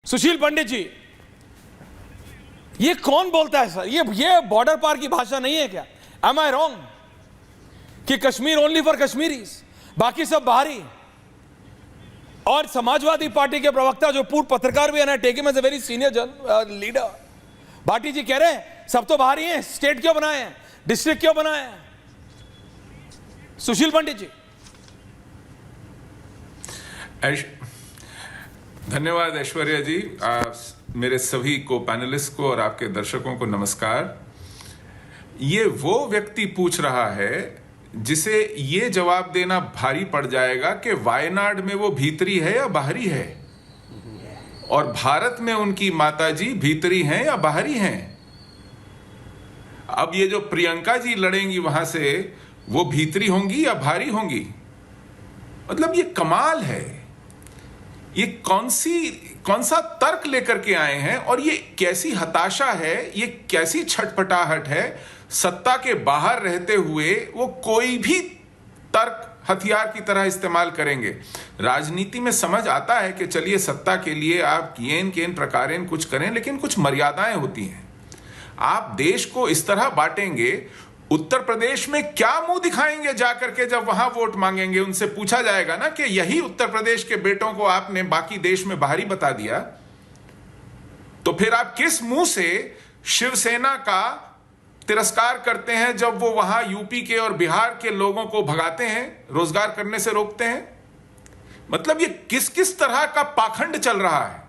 सुशील पंडित जी, ये कौन बोलता है सर? ये बॉर्डर पार की भाषा नहीं है क्या? एम आई रॉन्ग कि कश्मीर ओनली फॉर कश्मीरीज, बाकी सब बाहरी? और समाजवादी पार्टी के प्रवक्ता जो पूर्व पत्रकार भी है ना, take him as a very senior leader, Bhati ji कह रहे हैं सब तो बाहरी हैं, स्टेट क्यों बनाए हैं, डिस्ट्रिक्ट क्यों बनाए हैं? सुशील पंडित जी। धन्यवाद ऐश्वर्या जी, मेरे सभी को पैनलिस्ट को और आपके दर्शकों को नमस्कार। ये वो व्यक्ति पूछ रहा है जिसे ये जवाब देना भारी पड़ जाएगा कि वायनाड में वो भीतरी है या बाहरी है, और भारत में उनकी माताजी भीतरी हैं या बाहरी हैं। अब ये जो प्रियंका जी लड़ेंगी वहां से, वो भीतरी होंगी या बाहरी होंगी? मतलब ये कमाल है। ये कौन सा तर्क लेकर के आए हैं, और ये कैसी हताशा है, ये कैसी छटपटाहट है। सत्ता के बाहर रहते हुए वो कोई भी तर्क हथियार की तरह इस्तेमाल करेंगे। राजनीति में समझ आता है कि चलिए सत्ता के लिए आप येन केन प्रकारेन कुछ करें, लेकिन कुछ मर्यादाएं होती हैं। आप देश को इस तरह बांटेंगे, उत्तर प्रदेश में क्या मुंह दिखाएंगे जाकर के? जब वहां वोट मांगेंगे उनसे पूछा जाएगा ना कि यही उत्तर प्रदेश के बेटों को आपने बाकी देश में बाहरी बता दिया, तो फिर आप किस मुंह से शिवसेना का तिरस्कार करते हैं जब वो वहां यूपी के और बिहार के लोगों को भगाते हैं, रोजगार करने से रोकते हैं? मतलब ये किस किस तरह का पाखंड चल रहा है।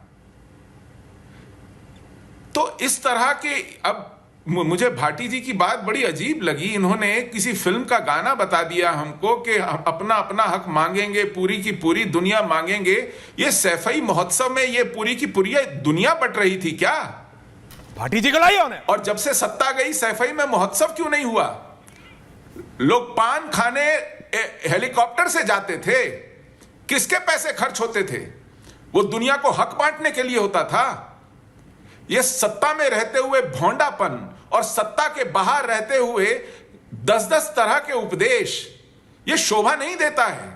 तो इस तरह के, अब मुझे भाटी जी की बात बड़ी अजीब लगी। इन्होंने किसी फिल्म का गाना बता दिया हमको कि अपना अपना हक मांगेंगे, पूरी की पूरी दुनिया मांगेंगे। ये सैफई महोत्सव में ये पूरी की पूरी दुनिया बट रही थी क्या? भाटी जी को लाई होने। और जब से सत्ता गई, सैफई में महोत्सव क्यों नहीं हुआ? लोग पान खाने हेलीकॉप्टर से जाते थे। किसके पैसे खर्च होते थे? वो दुनिया को हक बांटने के लिए होता था। ये सत्ता में रहते हुए भोंडापन और सत्ता के बाहर रहते हुए 10-10 तरह के उपदेश, ये शोभा नहीं देता है।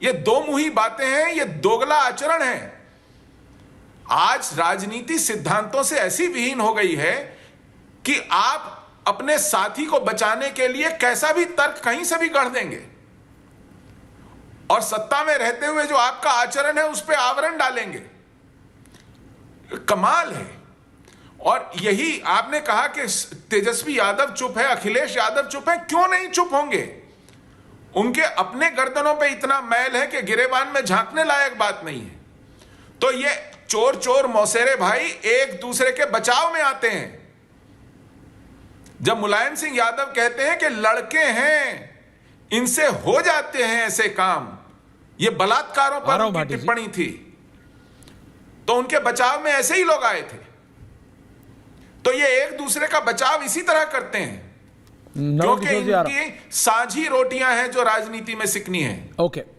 ये दो मुही बातें हैं, ये दोगला आचरण है। आज राजनीति सिद्धांतों से ऐसी विहीन हो गई है कि आप अपने साथी को बचाने के लिए कैसा भी तर्क कहीं से भी गढ़ देंगे, और सत्ता में रहते हुए जो आपका आचरण है उस पर आवरण डालेंगे। कमाल है। और यही आपने कहा कि तेजस्वी यादव चुप है, अखिलेश यादव चुप है। क्यों नहीं चुप होंगे? उनके अपने गर्दनों पे इतना मैल है कि गिरेबान में झांकने लायक बात नहीं है। तो ये चोर चोर मौसेरे भाई एक दूसरे के बचाव में आते हैं। जब मुलायम सिंह यादव कहते हैं कि लड़के हैं, इनसे हो जाते हैं ऐसे काम, ये बलात्कारों पर उनकी टिप्पणी थी, तो उनके बचाव में ऐसे ही लोग आए थे। तो ये एक दूसरे का बचाव इसी तरह करते हैं, क्योंकि इनकी साझी रोटियां हैं जो राजनीति में सिकनी है। ओके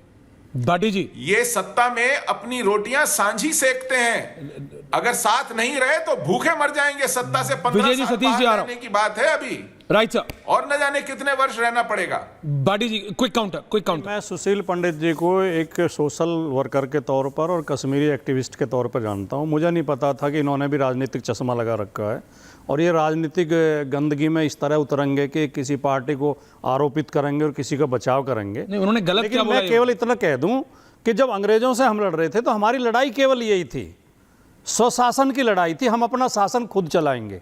भाटी जी, ये सत्ता में अपनी रोटियां सांझी सेकते हैं। अगर साथ नहीं रहे तो भूखे मर जाएंगे। सत्ता से 15 साल बाहर रहने की बात है अभी, राइट सर, और न जाने कितने वर्ष रहना पड़ेगा। भाटी जी क्विक काउंटर। मैं सुशील पंडित जी को एक सोशल वर्कर के तौर पर और कश्मीरी एक्टिविस्ट के तौर पर जानता हूं। मुझे नहीं पता था कि इन्होंने भी राजनीतिक चश्मा लगा रखा है, और ये राजनीतिक गंदगी में इस तरह उतरेंगे कि किसी पार्टी को आरोपित करेंगे और किसी का बचाव करेंगे। नहीं, उन्होंने गलत क्या बोला? मैं केवल इतना कह दूं कि जब अंग्रेजों से हम लड़ रहे थे तो हमारी लड़ाई केवल यही थी, स्वशासन की लड़ाई थी। हम अपना शासन खुद चलाएंगे,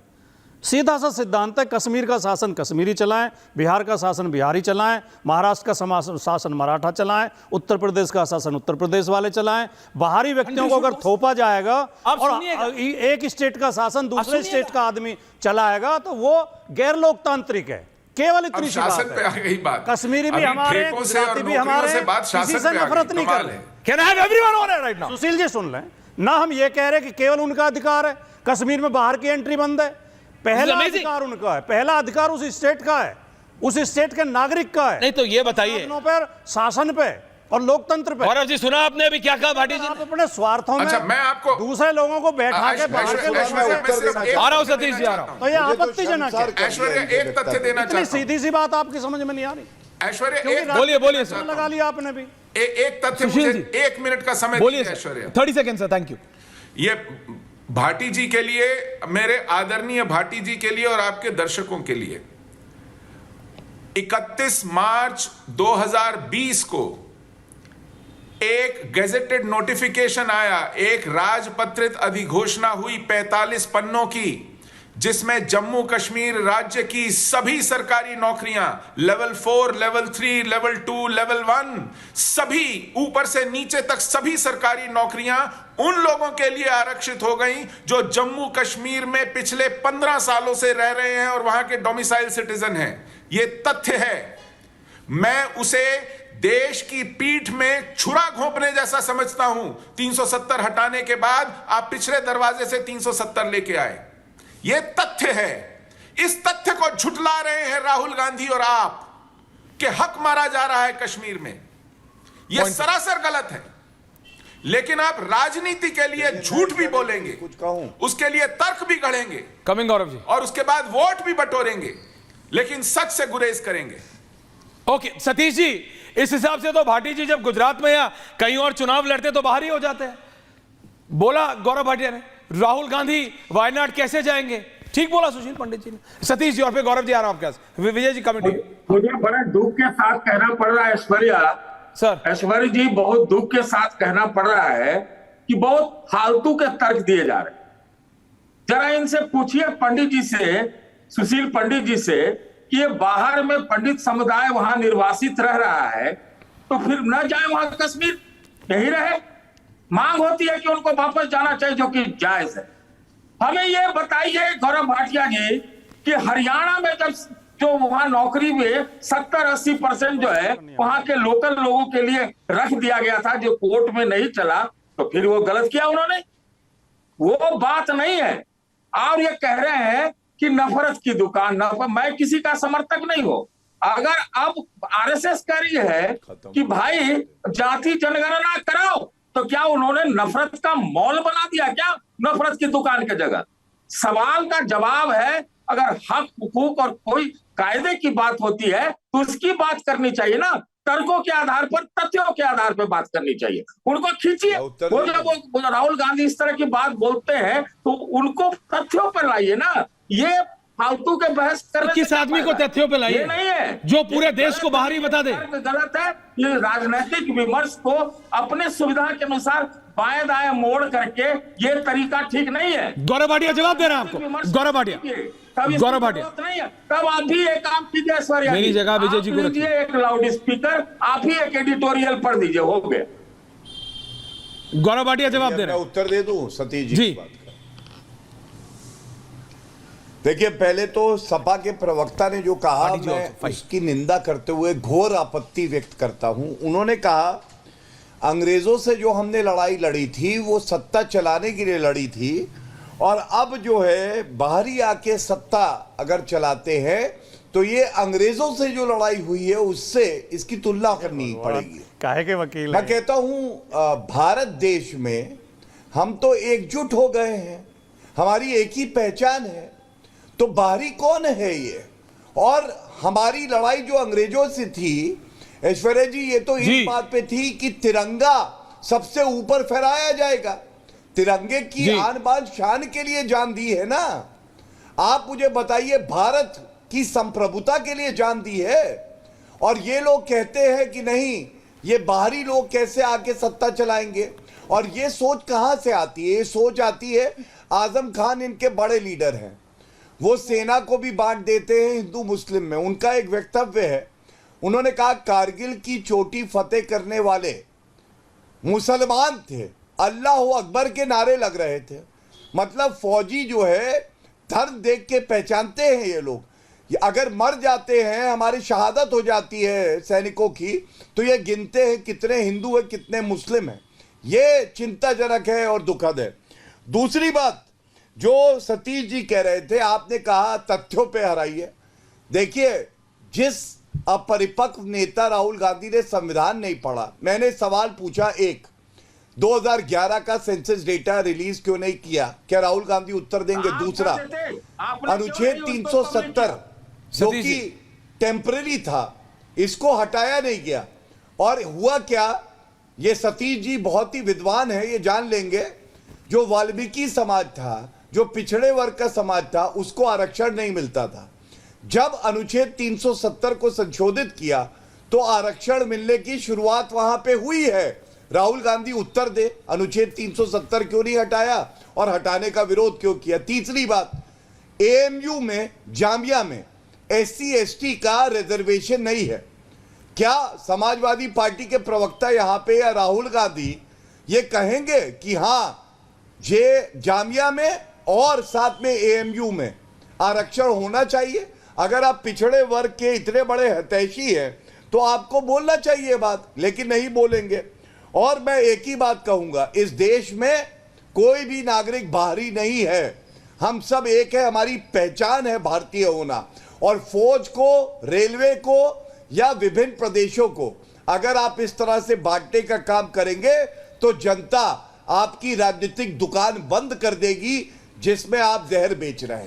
सीधा सा सिद्धांत है। कश्मीर का शासन कश्मीरी चलाएं, बिहार का शासन बिहारी चलाएं, महाराष्ट्र का शासन मराठा चलाएं, उत्तर प्रदेश का शासन उत्तर प्रदेश वाले चलाएं। बाहरी व्यक्तियों को अगर थोपा जाएगा और एक स्टेट का शासन दूसरे स्टेट का आदमी चलाएगा तो वो गैर लोकतांत्रिक है। केवल इतनी सी बात है। कश्मीरी भी हमारे, गुजराती भी हमारे, किसी से नफरत नहीं कर रहे। सुशील जी सुन लें ना, हम ये कह रहे कि केवल उनका अधिकार है, कश्मीर में बाहर की एंट्री बंद है। पहला अधिकार उनका है, पहला अधिकार उस स्टेट का है, उस स्टेट के नागरिक का है। नहीं तो ये बताइए, पर शासन पे और लोकतंत्र पे। गौरव जी सुना आपने अभी क्या कहा भाटी जी? आप अपने स्वार्थों में मैं आपको दूसरे लोगों को बैठा के बाहर के आ रहा हूं सतीश जी, आ रहा हूं। तो ये आपत्तिजनक है। ऐश्वर्या एक तथ्य देना चाहता हूं। सीधी सी बात आपकी समझ में नहीं आ रही। ऐश्वर्या बोलिए सर, लगा लिया आपने भी। एक तथ्य, मुझे 1 मिनट का समय बोलिए Aishwarya. 30 second sir, thank you. ये भाटी जी के लिए, मेरे आदरणीय भाटी जी के लिए और आपके दर्शकों के लिए, 31 मार्च 2020 को एक गैजेटेड नोटिफिकेशन आया, एक राजपत्रित अधिघोषणा हुई 45 पन्नों की, जिसमें जम्मू कश्मीर राज्य की सभी सरकारी नौकरियां लेवल 4, लेवल 3, लेवल 2, लेवल 1, सभी ऊपर से नीचे तक सभी सरकारी नौकरियां उन लोगों के लिए आरक्षित हो गई जो जम्मू कश्मीर में पिछले 15 सालों से रह रहे हैं और वहां के डोमिसाइल सिटीजन हैं। यह तथ्य है। मैं उसे देश की पीठ में छुरा घोंपने जैसा समझता हूं। 370 हटाने के बाद आप पिछले दरवाजे से 370 लेके आए। यह तथ्य है। इस तथ्य को झुठला रहे हैं राहुल गांधी और आप कि हक मारा जा रहा है कश्मीर में। यह सरासर गलत है। लेकिन आप राजनीति के लिए झूठ भी बोलेंगे, कुछ कहूं, उसके लिए तर्क भी गढ़ेंगे, कमिंग गौरव जी, और उसके बाद वोट भी बटोरेंगे, लेकिन सच से गुरेज करेंगे। ओके सतीश जी, इस हिसाब से तो भाटी जी जब गुजरात में या कहीं और चुनाव लड़ते तो बाहर ही हो जाते हैं। बोला गौरव भाटिया ने, राहुल गांधी वायनाड कैसे जाएंगे? ठीक बोला सुशील पंडित जी ने। सतीश जी और फिर गौरव जी आ रहा हूं आपके पास। विजय जी कमेटी। मुझे बड़े दुख के साथ कहना पड़ रहा है ऐश्वर्या जी, बहुत दुख के साथ कहना पड़ रहा है कि बहुत फालतू के तर्क दिए जा रहे हैं। जरा इनसे पूछिए पंडित जी से, सुशील पंडित जी से, कि ये बाहर में पंडित समुदाय वहां निर्वासित रह रहा है, तो फिर न जाए वहां कश्मीर, यही रहे। मांग होती है कि उनको वापस जाना चाहिए, जो कि जायज है। हमें ये बताइए गौरव भाटिया जी कि हरियाणा में जब जो वहां नौकरी में 70-80% जो है वहां के लोकल लोगों के लिए रख दिया गया था, जो कोर्ट में नहीं चला, तो फिर वो गलत किया उन्होंने? वो बात नहीं है। और ये कह रहे हैं कि नफरत की दुकान, मैं किसी का समर्थक नहीं हूं। अगर अब आरएसएस कह रही है कि भाई जाति जनगणना कराओ, तो क्या उन्होंने नफरत का मॉल बना दिया क्या नफरत की दुकान की जगह? सवाल का जवाब है, अगर हक हुकूक और कोई कायदे की बात होती है तो उसकी बात करनी चाहिए ना, तर्कों के आधार पर, तथ्यों के आधार पर बात करनी चाहिए। उनको खींचिए। वो जब वो राहुल गांधी इस तरह की बात बोलते हैं तो उनको तथ्यों पर लाइए ना। ये फालतू के बहस करने किस आदमी को तथ्यों पे लाइए? ये नहीं है जो पूरे देश को बाहर ही बता दे। गलत है। ये राजनीतिक विमर्श को अपने सुविधा के अनुसार बाएं दाएं मोड़ करके, ये तरीका ठीक नहीं है। गौरव भाटिया जवाब दे रहे हैं आपको। गौरव भाटिया, गौरव भाटिया, नहीं है। तब आप भी एक काम कीजिए ऐश्वर्या, मेरी जगह विजय जी को लीजिए एक लाउड स्पीकर, आप ही एक एडिटोरियल पढ़ दीजिए, हो गया। गौरव भाटिया जवाब दे रहे हैं। उत्तर दे दूं सतीश जी जी। की बात का। देखिए, पहले तो सपा के प्रवक्ता ने जो कहा, मैं उसकी निंदा करते हुए घोर आपत्ति व्यक्त करता हूं। उन्होंने कहा अंग्रेजों से जो हमने लड़ाई लड़ी थी वो सत्ता चलाने के लिए लड़ी थी, और अब जो है बाहरी आके सत्ता अगर चलाते हैं तो ये अंग्रेजों से जो लड़ाई हुई है उससे इसकी तुलना करनी पड़ेगी। काहे के वकील मैं हैं? कहता हूं भारत देश में हम तो एकजुट हो गए हैं, हमारी एक ही पहचान है, तो बाहरी कौन है ये? और हमारी लड़ाई जो अंग्रेजों से थी ऐश्वर्या जी, ये तो इस बात पे थी कि तिरंगा सबसे ऊपर फहराया जाएगा। तिरंगे की आन बान शान के लिए जान दी है ना। आप मुझे बताइए, भारत की संप्रभुता के लिए जान दी है, और ये लोग कहते हैं कि नहीं, ये बाहरी लोग कैसे आके सत्ता चलाएंगे। और ये सोच कहां से आती है? ये सोच आती है, आजम खान इनके बड़े लीडर हैं, वो सेना को भी बांट देते हैं हिंदू मुस्लिम में। उनका एक वक्तव्य है, उन्होंने कहा कारगिल की चोटी फतेह करने वाले मुसलमान थे, अल्लाह अकबर के नारे लग रहे थे। मतलब फौजी जो है धर्म देख के पहचानते हैं ये लोग। अगर मर जाते हैं, हमारी शहादत हो जाती है सैनिकों की, तो ये गिनते हैं कितने हिंदू है कितने मुस्लिम हैं। ये चिंताजनक है और दुखद है। दूसरी बात जो सतीश जी कह रहे थे, आपने कहा तथ्यों पे हराइए। देखिए, जिस अपरिपक्व नेता राहुल गांधी ने संविधान नहीं पढ़ा, मैंने सवाल पूछा, 2011 का सेंसस डेटा रिलीज क्यों नहीं किया? क्या राहुल गांधी उत्तर देंगे? दूसरा, अनुच्छेद 370 जो कि टेम्पररी था, इसको हटाया नहीं गया। और हुआ क्या, ये सतीश जी बहुत ही विद्वान है, ये जान लेंगे। जो वाल्मीकि समाज था, जो पिछड़े वर्ग का समाज था, उसको आरक्षण नहीं मिलता था। जब अनुच्छेद 370 को संशोधित किया तो आरक्षण मिलने की शुरुआत वहां पे हुई है। राहुल गांधी उत्तर दे, अनुच्छेद 370 क्यों नहीं हटाया और हटाने का विरोध क्यों किया? तीसरी बात, एएमयू में, जामिया में SC ST का रिजर्वेशन नहीं है। क्या समाजवादी पार्टी के प्रवक्ता यहां पे या राहुल गांधी ये कहेंगे कि हां जे जामिया में और साथ में एएमयू में आरक्षण होना चाहिए? अगर आप पिछड़े वर्ग के इतने बड़े हितैषी हैं तो आपको बोलना चाहिए बात, लेकिन नहीं बोलेंगे। और मैं एक ही बात कहूंगा, इस देश में कोई भी नागरिक बाहरी नहीं है, हम सब एक है, हमारी पहचान है भारतीय होना। और फौज को, रेलवे को या विभिन्न प्रदेशों को अगर आप इस तरह से बांटने का काम करेंगे तो जनता आपकी राजनीतिक दुकान बंद कर देगी जिसमें आप जहर बेच रहे हैं।